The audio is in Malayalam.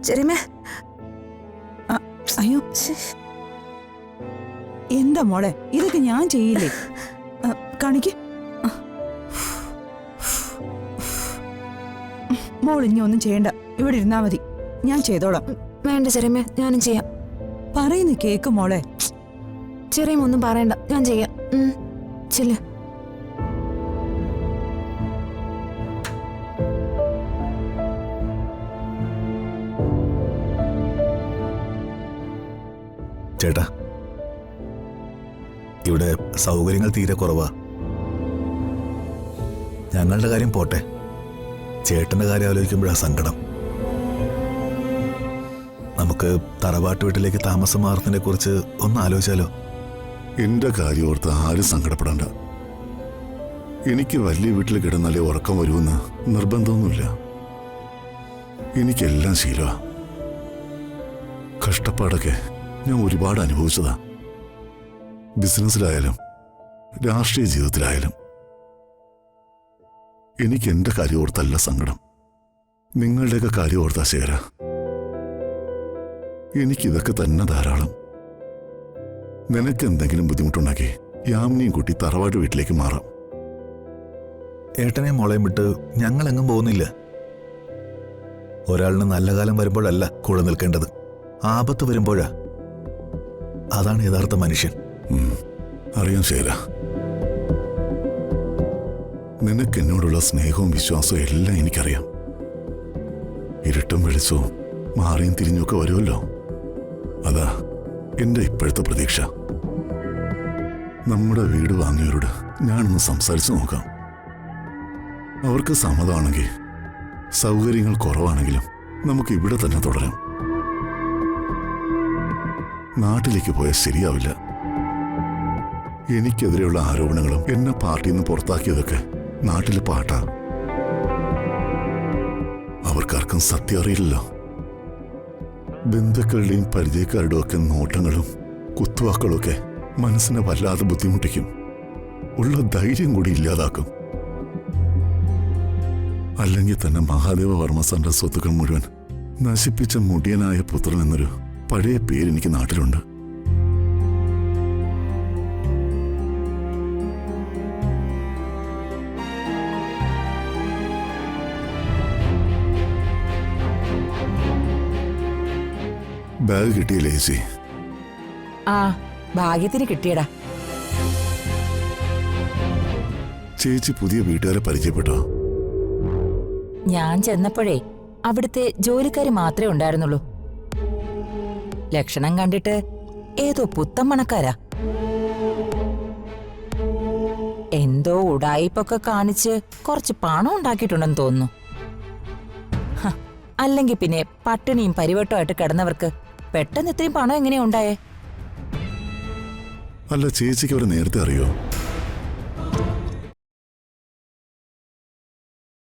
ചെറിയമ്മേ. അയ്യോ, എന്താ മോളെ, ഇതൊക്കെ ഞാൻ ചെയ്യില്ലേ? കാണിക്ക്. മോൾ ഇനി ഒന്നും ചെയ്യണ്ട, ഇവിടെ ഇരുന്നാ മതി, ഞാൻ ചെയ്തോളാം. വേണ്ട ചെറിയമ്മേ, ഞാനും ചെയ്യാം. പറയുന്ന കേക്ക് മോളെ. ചെറിയമ്മ ഒന്നും പറയണ്ട, ഞാൻ ചെയ്യാം. ചെല്ല്. ചേട്ടാ, ഇവിടെ സൗകര്യങ്ങൾ തീരെ കുറവാ. ഞങ്ങളുടെ കാര്യം പോട്ടെ, ചേട്ടന്റെ കാര്യം ആലോചിക്കുമ്പോഴാണ് സങ്കടം. നമുക്ക് തറവാട്ട് വീട്ടിലേക്ക് താമസം മാറുന്നതിനെ കുറിച്ച് ഒന്ന് ആലോചിച്ചാലോ? എന്റെ കാര്യം ഓർത്ത് ആരും സങ്കടപ്പെടണ്ട. എനിക്ക് വലിയ വീട്ടിൽ കിടന്നാലേ ഉറക്കം വരുമെന്ന് നിർബന്ധമൊന്നുമില്ല. എനിക്കെല്ലാം ശീലമാ. കഷ്ടപ്പാടൊക്കെ ഞാൻ ഒരുപാട് അനുഭവിച്ചതാ. ബിസിനസ്സിലായാലും രാഷ്ട്രീയ ജീവിതത്തിലായാലും. എനിക്ക് എന്റെ കാര്യം ഓർത്തല്ല സങ്കടം, നിങ്ങളുടെയൊക്കെ കാര്യം ഓർത്താ ശേഖര. എനിക്കിതൊക്കെ തന്നെ ധാരാളം. നിനക്ക് എന്തെങ്കിലും ബുദ്ധിമുട്ടുണ്ടാക്കി യാമിനിയും കൂട്ടി തറവാട് വീട്ടിലേക്ക് മാറാം. ഏട്ടനെയും മോളെയും വിട്ട് ഞങ്ങളെങ്ങും പോകുന്നില്ല. ഒരാളിന് നല്ല കാലം വരുമ്പോഴല്ല കൂടെ നിൽക്കേണ്ടത്, ആപത്ത് വരുമ്പോഴാ. അതാണ് യഥാർത്ഥ മനുഷ്യൻ. അറിയാം ശേഖര, നിനക്ക് എന്നോടുള്ള സ്നേഹവും വിശ്വാസവും എല്ലാം എനിക്കറിയാം. ഇരുട്ടും വെളിച്ചവും മാറിയും തിരിഞ്ഞൊക്കെ വരുമല്ലോ, അതാ എന്റെ ഇപ്പോഴത്തെ പ്രതീക്ഷ. നമ്മുടെ വീട് വാങ്ങിയവരോട് ഞാനൊന്ന് സംസാരിച്ചു നോക്കാം. അവർക്ക് സമ്മതമാണെങ്കിൽ, സൗകര്യങ്ങൾ കുറവാണെങ്കിലും നമുക്ക് ഇവിടെ തന്നെ തുടരാം. നാട്ടിലേക്ക് പോയാൽ ശരിയാവില്ല. എനിക്കെതിരെയുള്ള ആരോപണങ്ങളും എന്നെ പാർട്ടിയിൽ നിന്ന് പുറത്താക്കിയതൊക്കെ നാട്ടിലെ പാട്ടാ. അവർക്കാർക്കും സത്യം അറിയില്ലല്ലോ. ബന്ധുക്കളുടെയും പരിചയക്കാരുടെയും ഒക്കെ നോട്ടങ്ങളും കുത്തുവാക്കളും ഒക്കെ മനസ്സിനെ വല്ലാതെ ബുദ്ധിമുട്ടിക്കും. ഉള്ള ധൈര്യം കൂടി ഇല്ലാതാക്കും. അല്ലെങ്കിൽ തന്നെ മഹാദേവ വർമ്മ സാറിന്റെ സ്വത്തുക്കൾ മുഴുവൻ നശിപ്പിച്ച മുടിയനായ പുത്രൻ എന്നൊരു പഴയ പേരെനിക്ക് നാട്ടിലുണ്ട്. ബാഗ് കിട്ടിയില്ലേ ചേച്ചി? ആ, ഭാഗ്യത്തിന് കിട്ടിയടാ. ചേച്ചി പുതിയ വീട്ടുകാരെ പരിചയപ്പെട്ടോ? ഞാൻ ചെന്നപ്പോഴേ അവിടുത്തെ ജോലിക്കാര് മാത്രമേ ഉണ്ടായിരുന്നുള്ളൂ. ലക്ഷണം കണ്ടിട്ട് ഏതോ പുത്തമ്മണക്കാരാ. എന്തോ ഉടായിപ്പൊക്കെ കാണിച്ച് കുറച്ച് പണം ഉണ്ടാക്കിയിട്ടുണ്ടെന്ന് തോന്നുന്നു. അല്ലെങ്കിൽ പിന്നെ പട്ടിണിയും പരിവട്ടമായിട്ട് കിടന്നവർക്ക് പെട്ടെന്ന് ഇത്രയും പണം എങ്ങനെയാ ഉണ്ടായേ? അല്ല, ചേച്ചിക്ക് അവരെ നേരത്തെ അറിയോ?